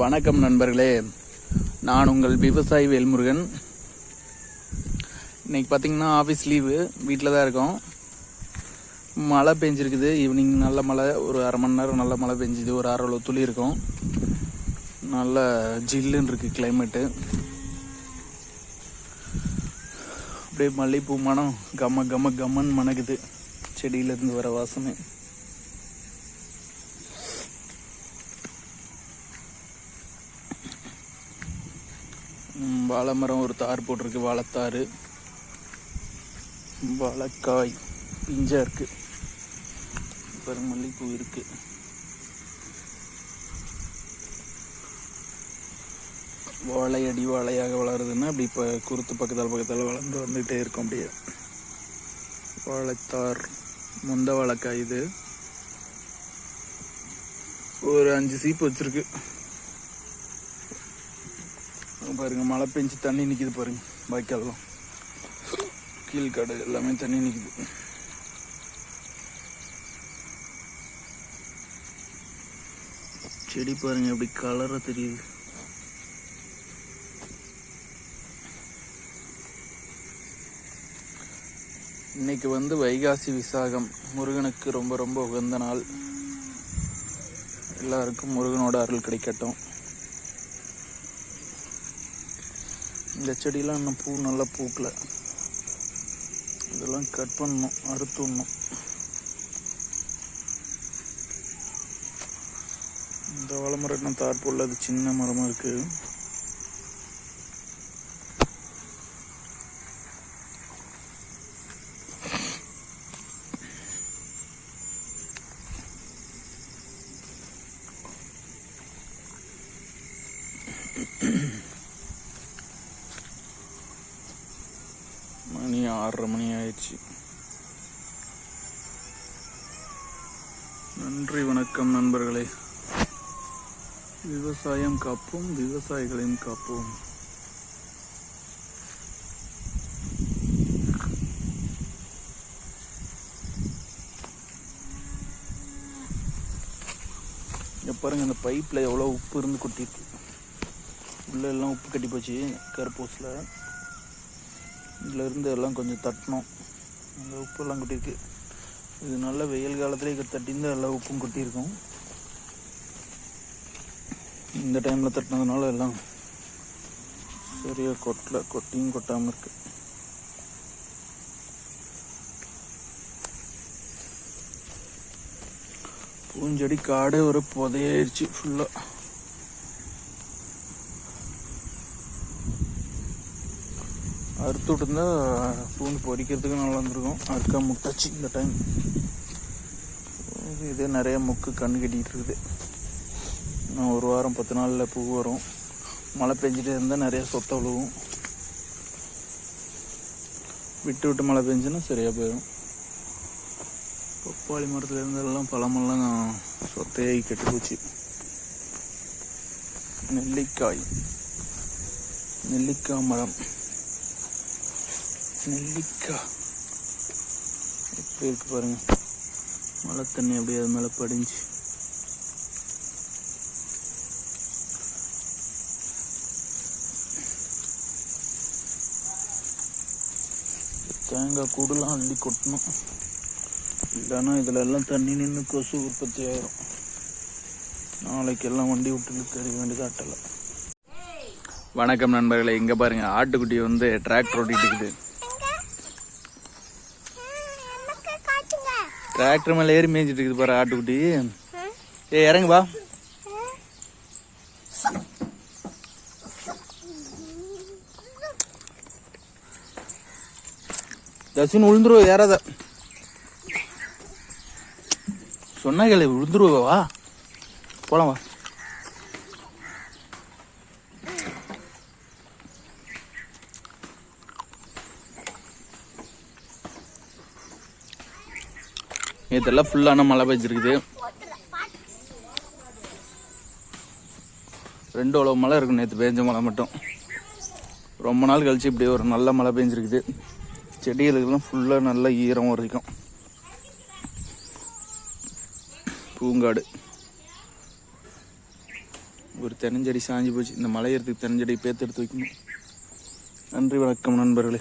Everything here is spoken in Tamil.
வணக்கம் நண்பர்களே, நான் உங்கள் விவசாயி வேல்முருகன். இன்னைக்கு பார்த்தீங்கன்னா ஆஃபீஸ் லீவு, வீட்டில் தான் இருக்கோம். மழை பெஞ்சிருக்குது. ஈவினிங் நல்ல மழை, ஒரு அரை மணி நேரம் நல்ல மழை பெஞ்சுது. ஒரு அரை துளி இருக்கும். நல்ல ஜில்லுன்னு இருக்குது கிளைமேட்டு. அப்படியே மல்லிகைப்பூ மனம் கம்ம கம்ம கம்மன்னு மணக்குது, செடியிலேருந்து வர வாசமே. வாழை மரம் ஒரு தார் போட்டிருக்கு, வாழைத்தாறு. வாழைக்காய் பிஞ்சா இருக்கு, பாருங்க மல்லிகைப்பூ இருக்கு. வாழை அடி வாழையாக வளருதுன்னா அப்படி இப்போ குருத்து பக்கத்தால் வளர்ந்து வந்துகிட்டே இருக்கும். அப்படியே வாழைத்தார், முந்த வாழைக்காய். இது ஒரு 5 சீப்பு வச்சிருக்கு. பாருங்க, மழை பெஞ்சு தண்ணி நிற்கிது பாருங்க. வாய்க்கால்லாம் கீழ்காடு எல்லாமே தண்ணி நிற்கிது. செடி பாருங்க எப்படி கலரா தெரியுது. இன்னைக்கு வைகாசி விசாகம், முருகனுக்கு ரொம்ப ரொம்ப உகந்த நாள். எல்லாருக்கும் முருகனோட அருள் கிடைக்கட்டும். இந்த செடியெல்லாம் இன்னும் பூ நல்லா பூக்கல, இதெல்லாம் கட் பண்ணணும், அறுத்துடணும். இந்த வாழை மரம் இன்னும் தார் போடல, அது சின்ன மரமாக இருக்கு. மணி 6:30 மணி ஆயிடுச்சு. நன்றி, வணக்கம் நண்பர்களே. விவசாயம் காப்போம், விவசாயிகளையும் காப்போம். பாருங்க, இந்த பைப்ல எவ்வளவு உப்பு இருந்து கொட்டிருக்கு. உள்ள எல்லாம் உப்பு கட்டி போச்சு கருப்பூசில். இதில் இருந்து எல்லாம் கொஞ்சம் தட்டணும். அந்த உப்பு எல்லாம் கொட்டிருக்கு. இது நல்ல வெயில் காலத்திலே தட்டிந்து எல்லாம் உப்பும் கொட்டியிருக்கும். இந்த டைமில் தட்டினதுனால எல்லாம் சரியாக கொட்டியும் கொட்டாமல் இருக்கு. பூஞ்செடி காடு ஒரு புதையாயிருச்சு ஃபுல்லாக. அறுத்து விட்டுருந்தா பூண்டு பொரிக்கிறதுக்கு நல்லா இருந்திருக்கும். அறுக்கா முட்டாச்சு இந்த டைம். இதே நிறைய முக்கு கண்ணு கட்டிகிட்டு இருக்குது. இன்னும் ஒரு வாரம் 10 நாளில் பூ வரும். மழை பெஞ்சிட்டே இருந்தால் நிறைய சொத்தை விழுவும். விட்டு விட்டு மழை பெஞ்சுன்னா சரியாக போயிடும். பப்பாளி மரத்தில் இருந்தெல்லாம் பழமெல்லாம் சொத்தையாகி கெட்டு போச்சு. நெல்லிக்காய் மரம், நெல்லிக்காய் எப்படி இருக்கு பாருங்க. மழை தண்ணி அப்படியே அது மேலே படிஞ்சு. தேங்காய் கூடலாம் அள்ளி கொட்டணும், இல்லைன்னா இதில் எல்லாம் தண்ணி நின்று கொசு உற்பத்தி ஆயிரும். நாளைக்கு எல்லாம் வண்டி விட்டு தெரிய வேண்டியது ஆட்டலை. வணக்கம் நண்பர்களே, இங்கே பாருங்க, ஆட்டுக்குட்டி டிராக்டர் ஓட்டிட்டு இருக்குது. டிராக்டர் மேலே ஏறி மேய்ஞ்சிட்டு இருக்குது பாரு ஆட்டுக்குட்டி. இறங்கு வா. தசுன்னு விழுந்துருவ, ஏறாத சொன்னா கேளு, விழுந்துருவா. போலாம் வா. நேற்றெல்லாம் ஃபுல்லான மழை பெஞ்சிருக்குது. 2 அளவு மழை இருக்கும் நேற்று பெஞ்ச மழை மட்டும். ரொம்ப நாள் கழிச்சு இப்படி ஒரு நல்ல மழை பெஞ்சிருக்குது. செடிகளுக்கெல்லாம் ஃபுல்லாக நல்லா ஈரம் வரைக்கும். பூங்காடு. ஒரு தென்னஞ்செடி சாஞ்சு போச்சு. இந்த மலை ஏறதுக்கு தென்னஞ்செடி பேத்து எடுத்து வைக்கணும். நன்றி, வணக்கம் நண்பர்களே.